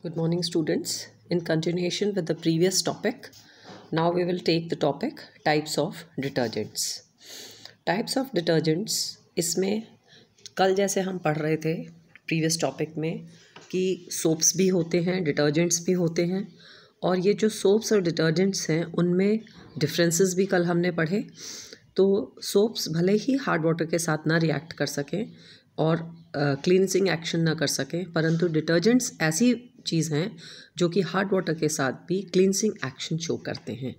Good morning, students. In continuation with the previous topic, now we will take the topic types of detergents. Types of detergents, इसमें कल जैसे हम पढ़ रहे थे प्रीवियस टॉपिक में कि सोप्स भी होते हैं, डिटर्जेंट्स भी होते हैं, और ये जो सोप्स और डिटर्जेंट्स हैं उनमें डिफरेंसेस भी कल हमने पढ़े। तो सोप्स भले ही हार्ड वाटर के साथ ना रिएक्ट कर सकें और क्लींजिंग एक्शन ना कर सकें, परंतु डिटर्जेंट्स ऐसी चीज़ हैं जो कि हार्ड वाटर के साथ भी क्लींजिंग एक्शन शो करते हैं।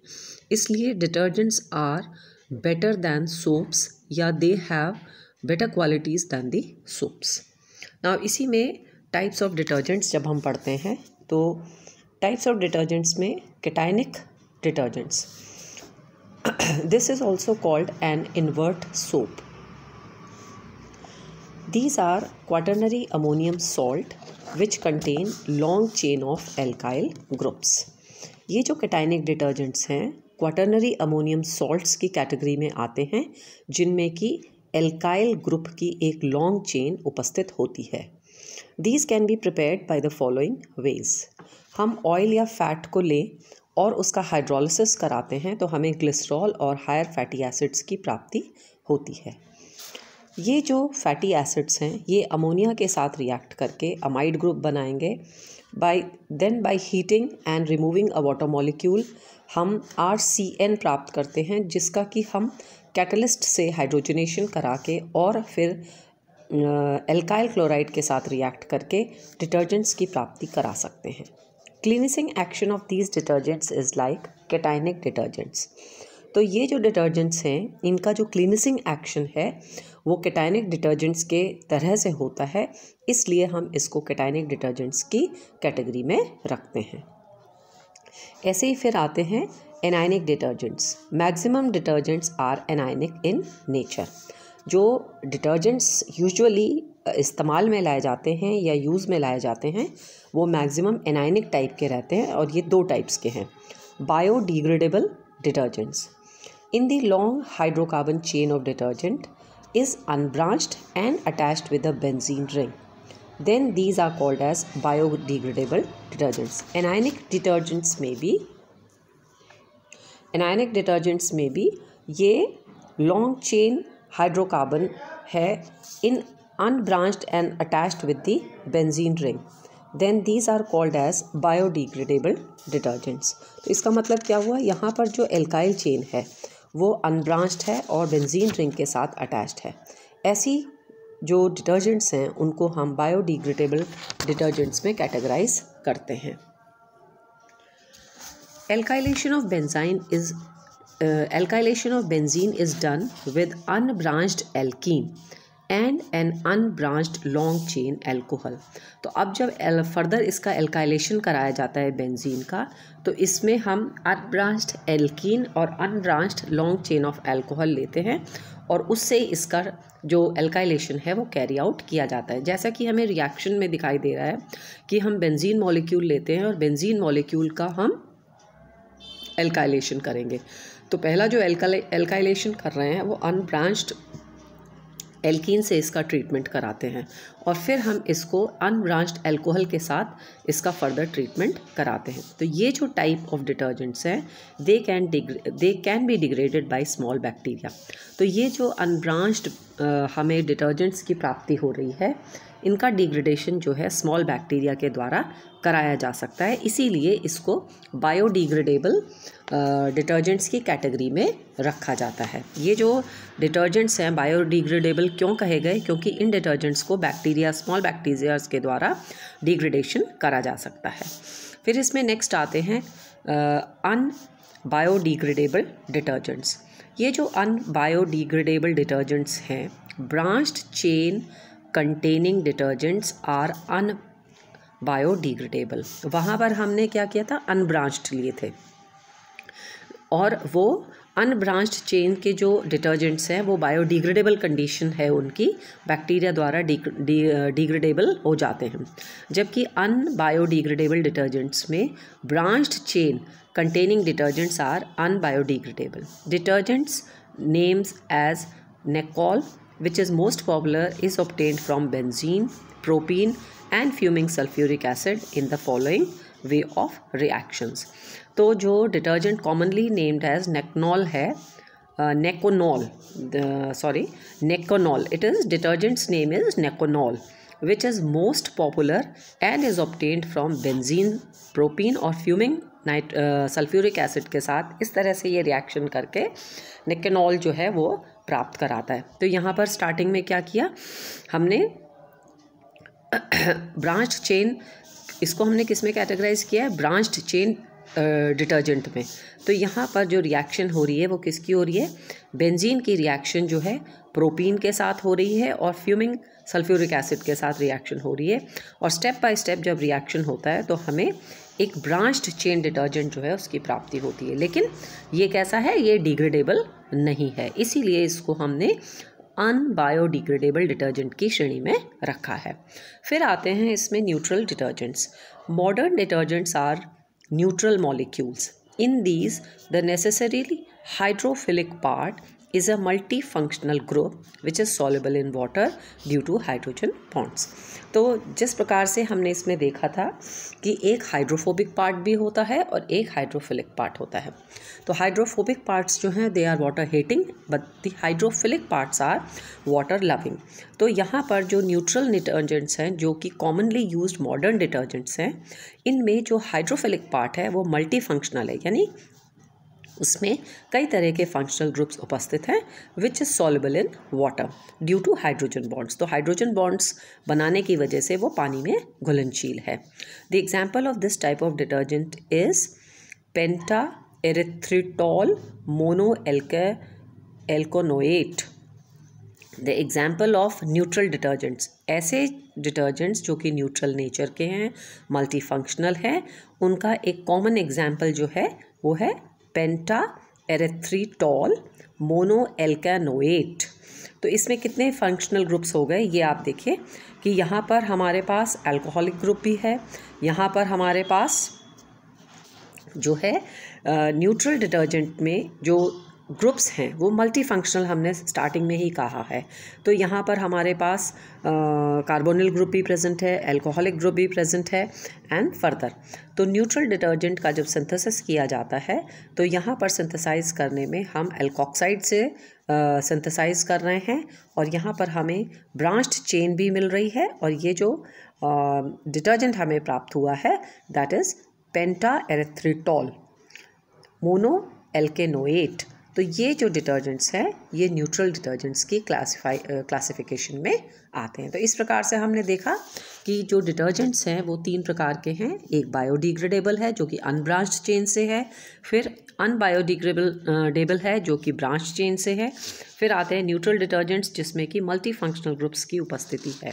इसलिए detergents are better than soaps या they have better qualities than the soaps. Now इसी में टाइप्स ऑफ डिटर्जेंट्स जब हम पढ़ते हैं तो टाइप्स ऑफ डिटर्जेंट्स में cationic detergents, this is also called an invert soap. These are quaternary ammonium salt which contain long chain of alkyl groups. ये जो कैटायनिक डिटर्जेंट्स हैं क्वाटरनरी अमोनियम सॉल्ट्स की कैटेगरी में आते हैं, जिनमें कि एल्काइल ग्रुप की एक लॉन्ग चेन उपस्थित होती है। These can be prepared by the following ways. हम ऑयल या फैट को लें और उसका हाइड्रोलिसिस कराते हैं तो हमें ग्लिसरॉल और हायर फैटी एसिड्स की प्राप्ति होती है। ये जो फैटी एसिड्स हैं ये अमोनिया के साथ रिएक्ट करके अमाइड ग्रुप बनाएंगे। By heating and removing a water molecule हम RCN प्राप्त करते हैं, जिसका कि हम कैटलिस्ट से हाइड्रोजनेशन करा के और फिर एल्काइल क्लोराइड के साथ रिएक्ट करके डिटर्जेंट्स की प्राप्ति करा सकते हैं। Cleansing action of these detergents is like cationic detergents. तो ये जो डिटर्जेंट्स हैं इनका जो क्लीनिसिंग एक्शन है वो कैटायनिक डिटर्जेंट्स के तरह से होता है, इसलिए हम इसको कैटायनिक डिटर्जेंट्स की कैटेगरी में रखते हैं। ऐसे ही फिर आते हैं anionic detergents. Maximum detergents are anionic in nature. जो डिटर्जेंट्स यूजुअली इस्तेमाल में लाए जाते हैं या यूज़ में लाए जाते हैं वो मैक्सिमम एनायनिक टाइप के रहते हैं, और ये दो टाइप्स के हैं। Biodegradable detergents. In the long hydrocarbon chain of detergent is unbranched and attached with a benzene ring, then these are called as biodegradable detergents. Anionic detergents में भी ये long chain hydrocarbon है in unbranched and attached with the benzene ring, then these are called as biodegradable detergents. तो इसका मतलब क्या हुआ, यहाँ पर जो एल्काइल चेन है वो अनब्रांच्ड है और बेंजीन रिंग के साथ अटैच्ड है। ऐसी जो डिटर्जेंट्स हैं उनको हम बायोडिग्रेडेबल डिटर्जेंट्स में कैटेगराइज करते हैं। Alkylation of benzene is done with unbranched alkene and an unbranched long chain alcohol. तो अब जब फर्दर इसका एल्काइलेशन कराया जाता है बेंजीन का, तो इसमें हम अनब्रांच्ड एल्कीन और unbranched long chain of alcohol लेते हैं और उससे इसका जो एल्काइलेशन है वो कैरी आउट किया जाता है। जैसा कि हमें रिएक्शन में दिखाई दे रहा है कि हम बेंजीन मॉलिक्यूल लेते हैं और बेंजीन मॉलिक्यूल का हम एल्काइलेशन करेंगे। तो पहला जो एल्काइलेशन कर रहे हैं वो अनब्रांच्ड एल्कीन से इसका ट्रीटमेंट कराते हैं और फिर हम इसको अनब्रांच्ड एल्कोहल के साथ इसका फर्दर ट्रीटमेंट कराते हैं। तो ये जो टाइप ऑफ डिटर्जेंट्स हैं they can be degraded by small bacteria. तो ये जो अनब्रांच्ड हमें डिटर्जेंट्स की प्राप्ति हो रही है इनका डिग्रेडेशन जो है स्मॉल बैक्टीरिया के द्वारा कराया जा सकता है, इसीलिए इसको बायोडिग्रेडेबल डिटर्जेंट्स की कैटेगरी में रखा जाता है। ये जो डिटर्जेंट्स हैं बायोडिग्रेडेबल क्यों कहे गए, क्योंकि इन डिटर्जेंट्स को स्मॉल बैक्टीरियाज के द्वारा डिग्रेडेशन करा जा सकता है। फिर इसमें नेक्स्ट आते हैं अनबायोडिग्रेडेबल डिटर्जेंट्स। ये जो अनबायोडिग्रेडेबल डिटर्जेंट्स हैं branched chain containing detergents are unbiodegradable. वहाँ पर हमने क्या किया था, अनब्रांच्ड लिए थे, और वो अनब्रांच्ड चेन के जो डिटर्जेंट्स हैं वो बायोडिग्रेडेबल कंडीशन है उनकी, बैक्टीरिया द्वारा डिग्रेडेबल हो जाते हैं, जबकि अनबायोडिग्रेडेबल डिटर्जेंट्स में branched chain containing detergents are unbiodegradable. Detergents names as Nacconol which is most popular is obtained from benzene, propene and fuming sulphuric acid in the following way of reactions. तो जो detergent commonly named as Nacconol है, Nacconol, Nacconol, it is detergent's name is neconol, which is most popular and is obtained from benzene, propene और fuming sulphuric acid के साथ इस तरह से ये रिएक्शन करके नेकोनॉल जो है वो प्राप्त कराता है। तो यहाँ पर स्टार्टिंग में क्या किया हमने, ब्रांच्ड चेन, इसको हमने किस में कैटेगराइज किया है, ब्रांच्ड चेन डिटर्जेंट में। तो यहाँ पर जो रिएक्शन हो रही है वो किसकी हो रही है, बेंजीन की रिएक्शन जो है प्रोपीन के साथ हो रही है और फ्यूमिंग सल्फ्यूरिक एसिड के साथ रिएक्शन हो रही है। और स्टेप बाय स्टेप जब रिएक्शन होता है तो हमें एक ब्रांच्ड चेन डिटर्जेंट जो है उसकी प्राप्ति होती है। लेकिन ये कैसा है, ये डिग्रेडेबल नहीं है, इसीलिए इसको हमने अनबायोडिग्रेडेबल डिटर्जेंट की श्रेणी में रखा है। फिर आते हैं इसमें neutral detergents. Modern detergents are neutral molecules. In these, the necessarily hydrophilic part is a multifunctional group which is soluble in water due to hydrogen bonds. तो जिस प्रकार से हमने इसमें देखा था कि एक हाइड्रोफोबिक पार्ट भी होता है और एक हाइड्रोफिलिक पार्ट होता है। तो हाइड्रोफोबिक पार्ट्स जो हैं they are water hating, but the hydrophilic parts are water loving. तो यहाँ पर जो न्यूट्रल डिटर्जेंट्स हैं जो कि कॉमनली यूज्ड मॉडर्न डिटर्जेंट्स हैं, इनमें जो हाइड्रोफिलिक पार्ट है वो मल्टी फंक्शनल है, यानी उसमें कई तरह के फंक्शनल ग्रुप्स उपस्थित हैं which is soluble in water due to hydrogen bonds. तो हाइड्रोजन बॉन्ड्स बनाने की वजह से वो पानी में घुलनशील है। The example of this type of detergent is pentaerythritol monoalkanoate. The example of neutral detergents, ऐसे डिटर्जेंट्स जो कि न्यूट्रल नेचर के हैं, मल्टी फंक्शनल हैं, उनका एक कॉमन एग्जाम्पल जो है वो है पेंटा एरिथ्रिटॉल मोनो एल्कानोएट। तो इसमें कितने फंक्शनल ग्रुप्स हो गए ये आप देखिए कि यहाँ पर हमारे पास अल्कोहलिक ग्रुप भी है, यहाँ पर हमारे पास जो है न्यूट्रल डिटर्जेंट में जो ग्रुप्स हैं वो मल्टी फंक्शनल हमने स्टार्टिंग में ही कहा है। तो यहाँ पर हमारे पास कार्बोनिल ग्रुप भी प्रेजेंट है, अल्कोहलिक ग्रुप भी प्रेजेंट है एंड फर्दर। तो न्यूट्रल डिटर्जेंट का जब सिंथेसिस किया जाता है तो यहाँ पर सिंथेसाइज करने में हम एल्कोक्साइड से सिंथेसाइज कर रहे हैं और यहाँ पर हमें ब्रांच्ड चेन भी मिल रही है और ये जो डिटर्जेंट हमें प्राप्त हुआ है that is penta erythritol mono alkanoate. तो ये जो डिटर्जेंट्स हैं ये न्यूट्रल डिटर्जेंट्स की क्लासिफिकेशन में आते हैं। तो इस प्रकार से हमने देखा कि जो डिटर्जेंट्स हैं वो तीन प्रकार के हैं। एक बायोडिग्रेडेबल है जो कि अनब्रांच्ड चेन से है, फिर अनबायोडिग्रेडेबल है जो कि ब्रांच चेन से है, फिर आते हैं न्यूट्रल डिटर्जेंट्स जिसमें कि मल्टी फंक्शनल ग्रुप्स की उपस्थिति है।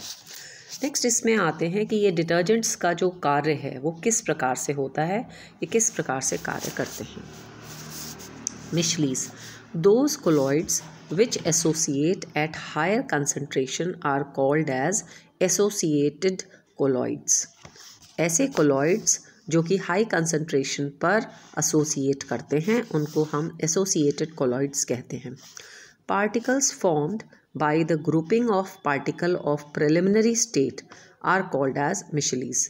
नेक्स्ट इसमें आते हैं कि ये डिटर्जेंट्स का जो कार्य है वो किस प्रकार से होता है, ये किस प्रकार से कार्य करते हैं। Michelis, those colloids which associate at higher concentration are called as associated colloids. ऐसे colloids जो कि हाई कंसंट्रेशन पर एसोसिएट करते हैं उनको हम एसोसिएटेड colloids कहते हैं। Particles formed by the grouping of particle of preliminary state are called as Michelis.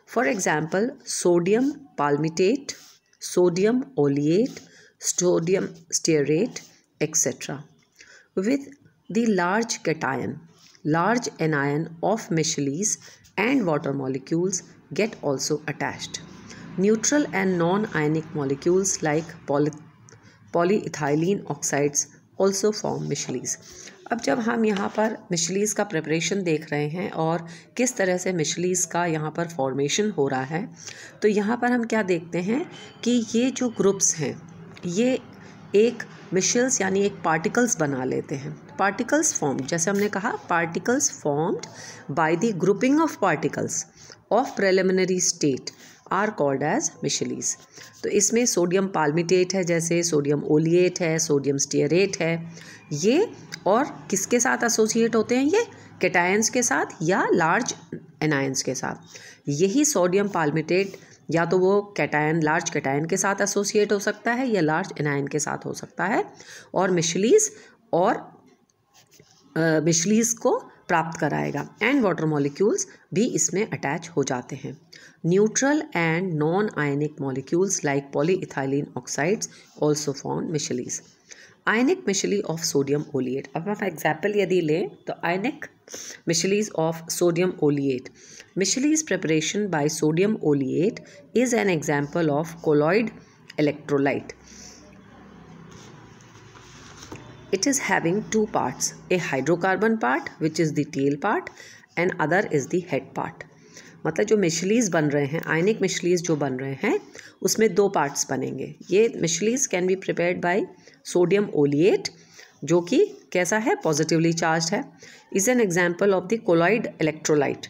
For example, sodium palmitate, sodium oleate, sodium stearate, etc. With the large cation, large anion of Michelis and water molecules get also attached. Neutral and non-ionic molecules like polyethylene oxides also form Michelis. अब जब हम यहाँ पर मिशलीस का preparation देख रहे हैं और किस तरह से मिशलीस का यहाँ पर फॉर्मेशन हो रहा है तो यहाँ पर हम क्या देखते हैं कि ये जो ग्रुप्स हैं ये एक मिशल्स यानी एक पार्टिकल्स बना लेते हैं। पार्टिकल्स फॉर्म्ड, जैसे हमने कहा particles formed by the grouping of particles of preliminary state are called as micelles. तो इसमें सोडियम पाल्मिटेट है, जैसे सोडियम ओलिएट है, सोडियम स्टीयरेट है, ये और किसके साथ एसोसिएट होते हैं, ये कैटायंस के साथ या लार्ज एनायंस के साथ। यही सोडियम पाल्मिटेट या तो वो कैटायन लार्ज कैटायन के साथ एसोसिएट हो सकता है या लार्ज एनायन के साथ हो सकता है और मिशलीस को प्राप्त कराएगा एंड वाटर मॉलिक्यूल्स भी इसमें अटैच हो जाते हैं। Neutral and non ionic molecules like polyethylene oxides also form micelles. Ionic micelle of sodium oleate, अब हम एग्जाम्पल यदि लें तो ionic micelles of sodium oleate, micelles preparation by sodium oleate is an example of colloid electrolyte. It is having two parts, a hydrocarbon part which is the tail part and other is the head part. मतलब जो मिशेलीज बन रहे हैं, आयनिक मिशेलीज जो बन रहे हैं उसमें दो पार्ट्स बनेंगे। ये micelles can be prepared by sodium oleate जो कि कैसा है, पॉजिटिवली चार्ज है, is an example of the colloid electrolyte.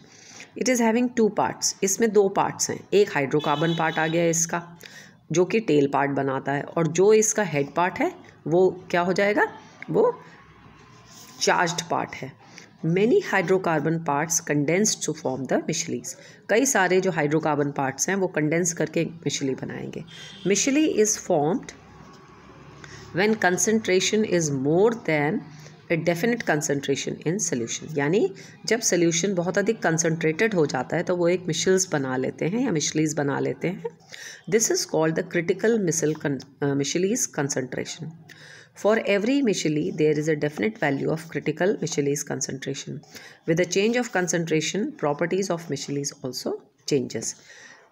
It is having two parts, इसमें दो पार्ट्स हैं, एक हाइड्रोकार्बन पार्ट आ गया इसका जो कि टेल पार्ट बनाता है और जो इसका हेड पार्ट है वो क्या हो जाएगा, वो चार्ज्ड पार्ट है। Many hydrocarbon parts condensed to form the micelles, कई सारे जो हाइड्रोकार्बन पार्ट्स हैं वो कंडेंस करके मिशेली बनाएंगे। Micelle is formed when concentration is more than a definite concentration in solution, यानी जब सोल्यूशन बहुत अधिक कंसनट्रेटेड हो जाता है तो वो एक मिशेल्स बना लेते हैं या मिशेलीज बना लेते हैं। This is called the critical micelles concentration. For every micelle there is a definite value of critical micelles concentration. With the change of concentration properties of micelles also changes.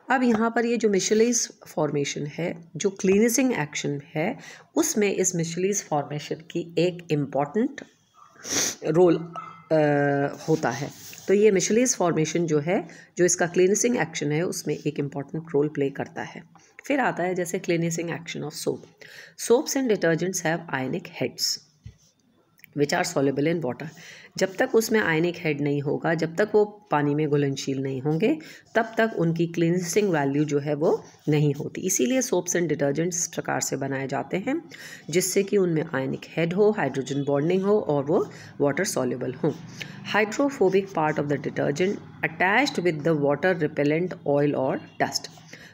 अब यहाँ पर ये जो मिशेलीज फॉर्मेशन है, जो क्लीनिसिंग एक्शन है, उसमें इस मिशेलीज फॉर्मेशन की एक इम्पॉर्टेंट रोल होता है। तो ये मिशेलीज फॉर्मेशन जो है, जो इसका क्लीनिसिंग एक्शन है, उसमें एक इम्पॉर्टेंट रोल प्ले करता है। फिर आता है जैसे cleansing action of soap. Soaps and detergents have ionic heads which are soluble in water. जब तक उसमें आयनिक हेड नहीं होगा, जब तक वो पानी में घुलनशील नहीं होंगे, तब तक उनकी क्लींसिंग वैल्यू जो है वो नहीं होती। इसीलिए सोप्स एंड डिटर्जेंट्स इस प्रकार से बनाए जाते हैं जिससे कि उनमें आयनिक हेड हो, हाइड्रोजन बॉन्डिंग हो और वो वाटर सॉल्युबल हो। Hydrophobic part of the detergent attached with the water repellent oil और डस्ट।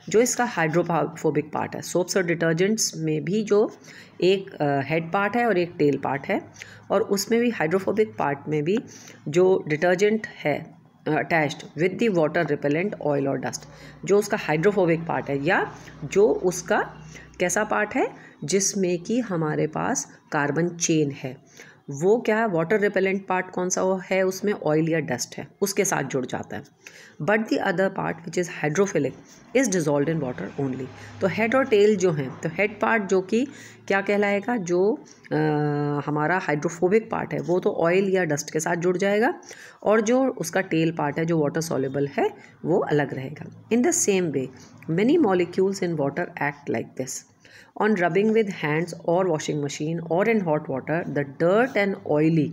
जो इसका हाइड्रोफोबिक पार्ट है, सोप्स और डिटर्जेंट्स में भी जो एक हेड पार्ट है और एक टेल पार्ट है, और उसमें भी हाइड्रोफोबिक पार्ट में भी जो डिटर्जेंट है attached with the water repellent oil और डस्ट, जो उसका हाइड्रोफोबिक पार्ट है या जो उसका कैसा पार्ट है जिसमें कि हमारे पास कार्बन चेन है, वो क्या है, वाटर रिपेलेंट पार्ट कौन सा है, उसमें ऑयल या डस्ट है, उसके साथ जुड़ जाता है। But the other part which is hydrophilic is dissolve in water only. तो हेड और टेल जो हैं, तो हेड पार्ट जो कि क्या कहलाएगा, जो हमारा हाइड्रोफोबिक पार्ट है वो तो ऑयल या डस्ट के साथ जुड़ जाएगा, और जो उसका टेल पार्ट है जो वाटर सॉल्युबल है वो अलग रहेगा। In the same way many molecules in water act like this. On rubbing with hands or washing machine or in hot water, the dirt and oily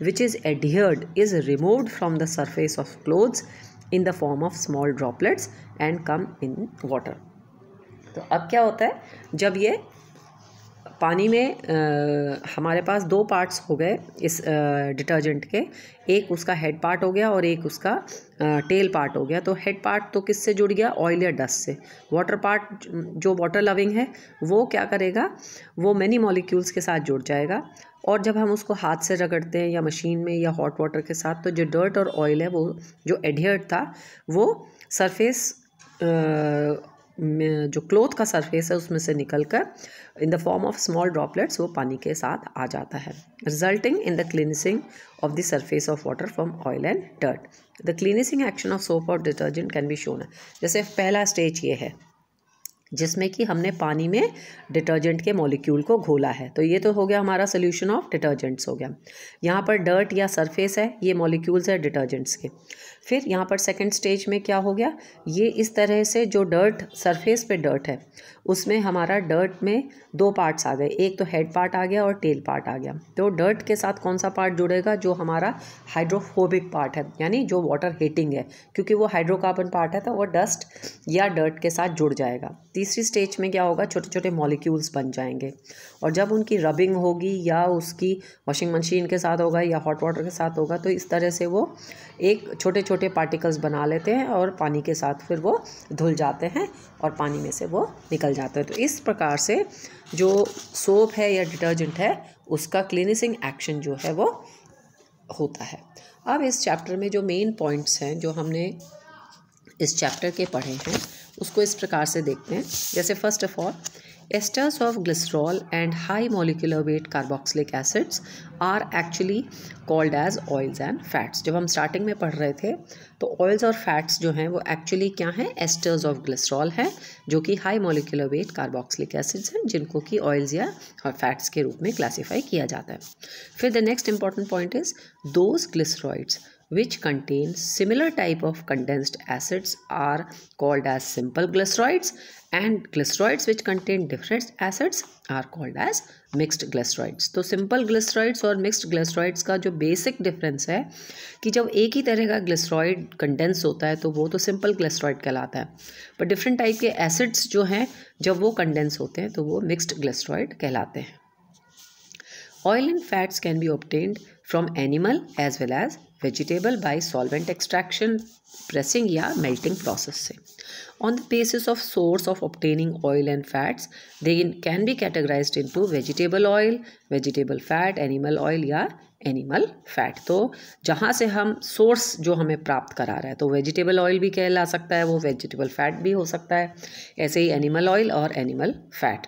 which is adhered is removed from the surface of clothes in the form of small droplets and come in water. तो अब क्या होता है, जब ये पानी में हमारे पास दो पार्ट्स हो गए इस डिटर्जेंट के, एक उसका हेड पार्ट हो गया और एक उसका टेल पार्ट हो गया। तो हेड पार्ट तो किससे जुड़ गया, ऑयल या डस्ट से। वाटर पार्ट जो वाटर लविंग है वो क्या करेगा, वो मैनी मॉलिक्यूल्स के साथ जुड़ जाएगा, और जब हम उसको हाथ से रगड़ते हैं या मशीन में या हॉट वाटर के साथ, तो जो डर्ट और ऑयल है वो जो एडहेर्ड था वो सरफेस जो क्लोथ का सरफेस है उसमें से निकलकर in the form of small droplets वो पानी के साथ आ जाता है, resulting in the cleansing of the surface of water from oil and dirt. The cleansing action of soap और डिटर्जेंट कैन बी शोन। जैसे पहला स्टेज ये है जिसमें कि हमने पानी में डिटर्जेंट के मॉलिक्यूल को घोला है, तो ये तो हो गया हमारा सोल्यूशन ऑफ डिटर्जेंट्स हो गया। यहाँ पर डर्ट या सरफेस है, ये मॉलिक्यूल्स है डिटर्जेंट्स के। फिर यहाँ पर सेकंड स्टेज में क्या हो गया, ये इस तरह से जो डर्ट सरफेस पे डर्ट है उसमें हमारा डर्ट में दो पार्ट्स आ गए, एक तो हेड पार्ट आ गया और टेल पार्ट आ गया। तो डर्ट के साथ कौन सा पार्ट जुड़ेगा, जो हमारा हाइड्रोफोबिक पार्ट है, यानी जो वाटर हीटिंग है, क्योंकि वो हाइड्रोकार्बन पार्ट है तो वो डस्ट या डर्ट के साथ जुड़ जाएगा। तीसरी स्टेज में क्या होगा, छोटे छोटे मॉलिक्यूल्स बन जाएंगे, और जब उनकी रबिंग होगी या उसकी वॉशिंग मशीन के साथ होगा या हॉट वाटर के साथ होगा, तो इस तरह से वो एक छोटे छोटे पार्टिकल्स बना लेते हैं और पानी के साथ फिर वो धुल जाते हैं और पानी में से वो निकल जाते हैं। तो इस प्रकार से जो सोप है या डिटर्जेंट है उसका क्लीनिसिंग एक्शन जो है वो होता है। अब इस चैप्टर में जो मेन पॉइंट्स हैं जो हमने इस चैप्टर के पढ़े हैं उसको इस प्रकार से देखते हैं। जैसे first of all, esters of glycerol and high molecular weight carboxylic acids are actually called as oils and fats. जब हम स्टार्टिंग में पढ़ रहे थे तो ऑयल्स और फैट्स जो हैं वो एक्चुअली क्या हैं, एस्टर्स ऑफ ग्लिसरॉल हैं, जो कि high molecular weight carboxylic acids हैं, जिनको कि ऑयल्स या फैट्स के रूप में क्लासीफाई किया जाता है। फिर the next important point is those glycerides which contain similar type of condensed acids are called as simple glycerides, and glycerides which contain different acids are called as mixed glycerides। तो simple glycerides और mixed glycerides का जो basic difference है कि जब एक ही तरह का ग्लिसरॉइड कंडेंस होता है तो वो तो सिंपल ग्लिसरॉइड कहलाता है, पर डिफरेंट टाइप के एसिड्स जो हैं जब वो कंडेंस होते हैं तो वो मिक्स्ड ग्लिसरॉइड कहलाते हैं। Oil and fats can be obtained from animal as well as vegetable by solvent extraction, pressing या melting process से। On the basis of source of obtaining oil and fats, they can be categorized into vegetable oil, vegetable fat, animal oil या animal fat. तो जहाँ से हम source जो हमें प्राप्त करा रहा है तो वेजिटेबल ऑयल भी कहला सकता है, वो वेजिटेबल फैट भी हो सकता है, ऐसे ही एनिमल ऑयल और एनिमल फैट।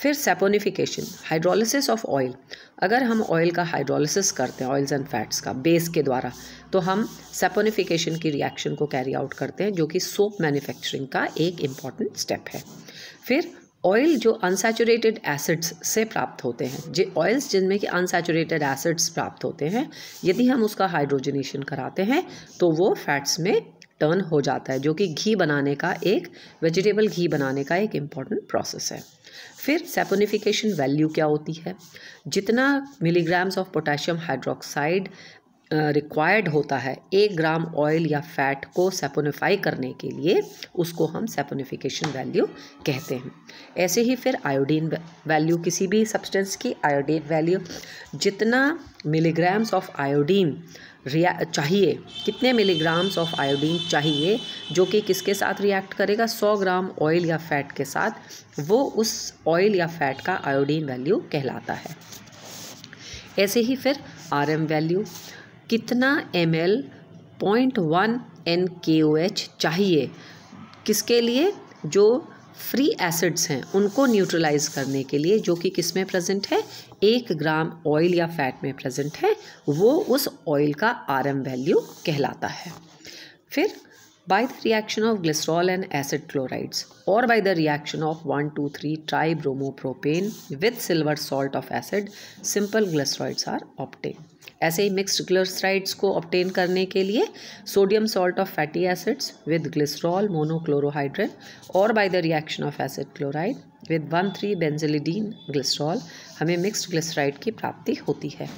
फिर सैपोनिफिकेशन, हाइड्रोलिसिस ऑफ ऑयल। अगर हम ऑयल का हाइड्रोलिसिस करते हैं ऑयल्स एंड फैट्स का बेस के द्वारा, तो हम सैपोनिफिकेशन की रिएक्शन को कैरी आउट करते हैं, जो कि सोप मैन्युफैक्चरिंग का एक इम्पॉर्टेंट स्टेप है। फिर ऑयल जो अनसैचुरेटेड एसिड्स से प्राप्त होते हैं, ऑयल्स जिनमें कि अनसैचुरेटेड एसिड्स प्राप्त होते हैं, यदि हम उसका हाइड्रोजनेशन कराते हैं तो वो फैट्स में टर्न हो जाता है, जो कि घी बनाने का एक वेजिटेबल घी बनाने का एक इम्पॉर्टेंट प्रोसेस है। फिर सैपोनिफिकेशन वैल्यू क्या होती है, जितना milligrams of potassium hydroxide required होता है 1 ग्राम ऑयल या फैट को सैपोनिफाई करने के लिए, उसको हम सैपोनिफिकेशन वैल्यू कहते हैं। ऐसे ही फिर आयोडीन वैल्यू, किसी भी सब्सटेंस की आयोडीन वैल्यू, जितना मिलीग्राम्स ऑफ आयोडीन चाहिए, कितने मिलीग्राम्स ऑफ आयोडीन चाहिए जो कि किसके साथ रिएक्ट करेगा, 100 ग्राम ऑयल या फैट के साथ, वो उस ऑयल या फैट का आयोडीन वैल्यू कहलाता है। ऐसे ही फिर आरएम वैल्यू, कितना ml 0.1 NaOH चाहिए किसके लिए, जो फ्री एसिड्स हैं उनको न्यूट्रलाइज करने के लिए, जो कि किस में प्रेजेंट है, 1 ग्राम ऑयल या फैट में प्रेजेंट है, वो उस ऑयल का आरएम वैल्यू कहलाता है। फिर by the reaction of glycerol and acid chlorides or by the reaction of 1,2,3 tribromopropane with silver salt of acid, simple glycerides are obtained। ऐसे ही मिक्स्ड ग्लिसराइड्स को ऑब्टेन करने के लिए sodium salt of fatty acids with glycerol monochlorohydrate और by the reaction of acid chloride with 1,3-बेंजिलिडीन glycerol हमें mixed glyceride की प्राप्ति होती है।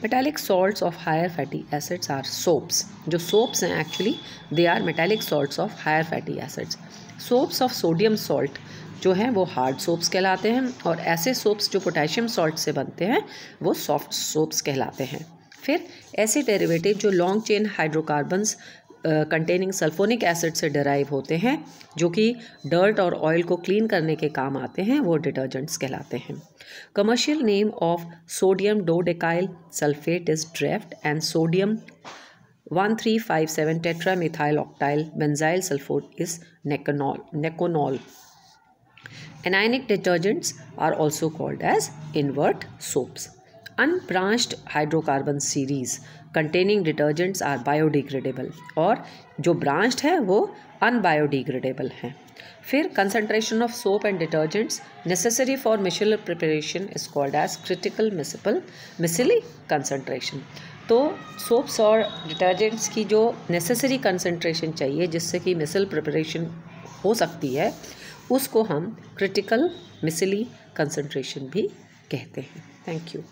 Metallic salts of higher fatty acids are soaps. जो सोप्स हैं actually they are metallic salts of higher fatty acids. Soaps of sodium salt जो हैं वो हार्ड सोप्स कहलाते हैं, और ऐसे सोप्स जो पोटेशियम सॉल्ट से बनते हैं वो सॉफ्ट सोप्स कहलाते हैं। फिर ऐसे डेरिवेटिव जो long chain hydrocarbons containing sulphonic acid से डिराइव होते हैं, जो कि डर्ट और ऑयल को क्लीन करने के काम आते हैं, वो डिटर्जेंट्स कहलाते हैं। Commercial name of sodium dodecyl sulphate is Dreft and sodium 1357 tetramethyl octyl benzyl sulphonate is Nacconol. Anionic detergents are also called as invert soaps. Unbranched hydrocarbon series containing detergents are biodegradable, और जो branched है वो unbiodegradable हैं। फिर concentration of soap and detergents necessary for micellar preparation is called as critical micelle concentration। तो soaps और detergents की जो नेसेसरी कंसनट्रेशन चाहिए जिससे कि मिसल प्रिपरेशन हो सकती है, उसको हम क्रिटिकल मिसली कंसंट्रेशन भी कहते हैं। Thank you.